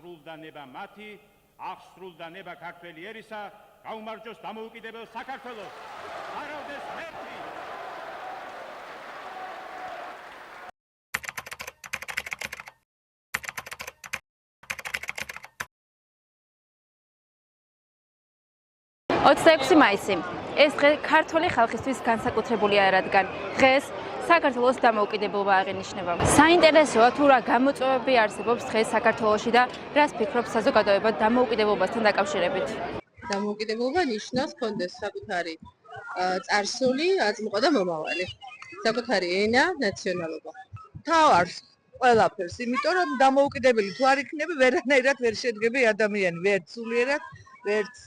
აღსრულდა ნება მათი, აღსრულდა ნება ქართველი ერისა, გაუმარჯოს დამოუკიდებელ საქართველოს. არავდეს მერტი. მაისი. ეს დღე ქართული ხალხისთვის განსაკუთრებულია, რადგან დღეს საქართველოს დამოუკიდებლობა აღინიშნება. საინტერესოა თუ რა გამოწვევები არსებობს დღეს საქართველოში და რას ფიქრობს საზოგადოება დამოუკიდებლობასთან დაკავშირებით. დამოუკიდებლობა ნიშნავს კონდეს საკუთარი წარსული, აწმყო და მომავალი. საკუთარი ენა, ნაციონალობა. თავარს ყველაფერს, იმიტომ რომ დამოუკიდებელი თუ არ იქნები, ვერანაირად ვერ შედგები ადამიანი, ვერც სულიერად, ვერც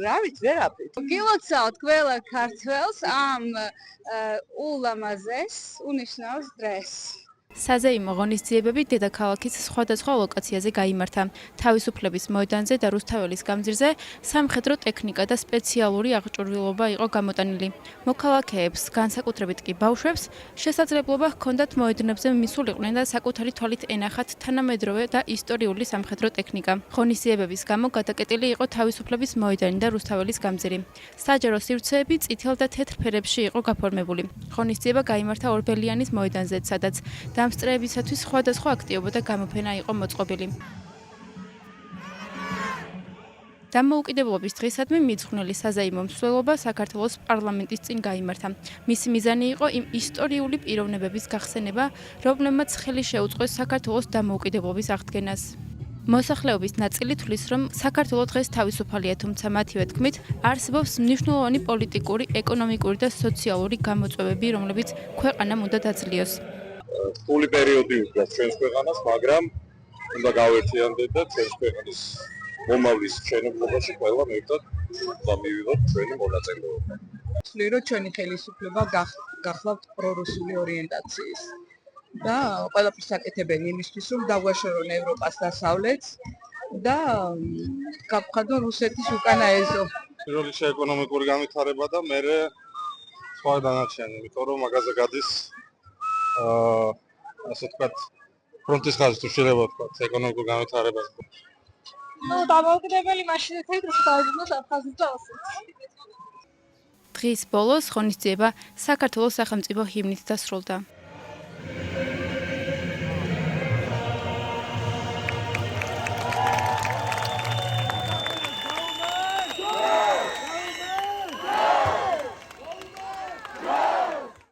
რა ვიცი, ვერაფრით. გილოცავთ ყველა ქართველს ამ ულამაზეს უნიშნავს დღეს. საზეიმო ღონისძიებები დედაქალაქის სხვადასხვა ლოკაციაზე გაიმართა. თავისუფლების მოედანზე და რუსთაველის გამზირზე სამხედრო ტექნიკა და სპეციალური აღჭურვილობა იყო გამოტანილი. მოქალაქეებს, განსაკუთრებით კი ბავშვებს, შესაძლებლობა ჰქონდათ მოედნებზე მისულიყვნენ და საკუთარი თვალით ენახათ თანამედროვე და ისტორიული სამხედრო ტექნიკა. ღონისძიებების გამო გადაკეტილი იყო თავისუფლების მოედანი და რუსთაველის გამზირი. საჯარო სივრცეები წითელ და თეთრ ფერებში იყო გაფორმებული. ღონისძიება გაიმართა ორბელიანის მოედანზე, სადაც დამსწრეებისათვის სხვადასხვა აქტივობა და გამოფენა იყო მოწყობილი. დამოუკიდებლობის დღისადმი მიძღვნილი საზეიმო მსვლელობა საქართველოს პარლამენტის წინ გაიმართა. მისი მიზანი იყო იმ ისტორიული პიროვნებების გახსენება, რომლებმაც ხელი შეუწყოს საქართველოს დამოუკიდებლობის აღდგენას. მოსახლეობის ნაწილი თვლის, რომ საქართველო დღეს თავისუფალია, თუმცა მათივე თქმით, არსებობს მნიშვნელოვანი პოლიტიკური, ეკონომიკური და სოციალური გამოწვევები, რომლებიც ქვეყანამ უნდა დაძლიოს. რთული პერიოდი უდგას ჩვენს ქვეყანას, მაგრამ უნდა გავერთიანდეთ და ჩვენს ქვეყნის მომავლის მშენებლობაში ყველამ ერთად მივიღოთ ჩვენი მონაწილეობა. ვთვლი, რომ ჩვენი ხელისუფლება გახლავთ პრორუსული ორიენტაციის და ყველაფერს აკეთებენ იმისთვის, რომ დაგვაშორონ ევროპას დასავლეთს და გავხადონ რუსეთის უკანა ეზო. პირველი ეკონომიკური განვითარება და მერე სხვა დანარჩენი, იმიტომ რომ მაგაზე გადის ასე თქვათ, ფრონტის ხაზი თუ შეიძლება ვთქვათ, ეკონომიკურ განვითარებას. დამოუკიდებელი მაშინ თვითონ დაიწყოს აფხაზეთს და ოსეთს. დღის ბოლოს ღონისძიება საქართველოს სახელმწიფო ჰიმნით დასრულდა.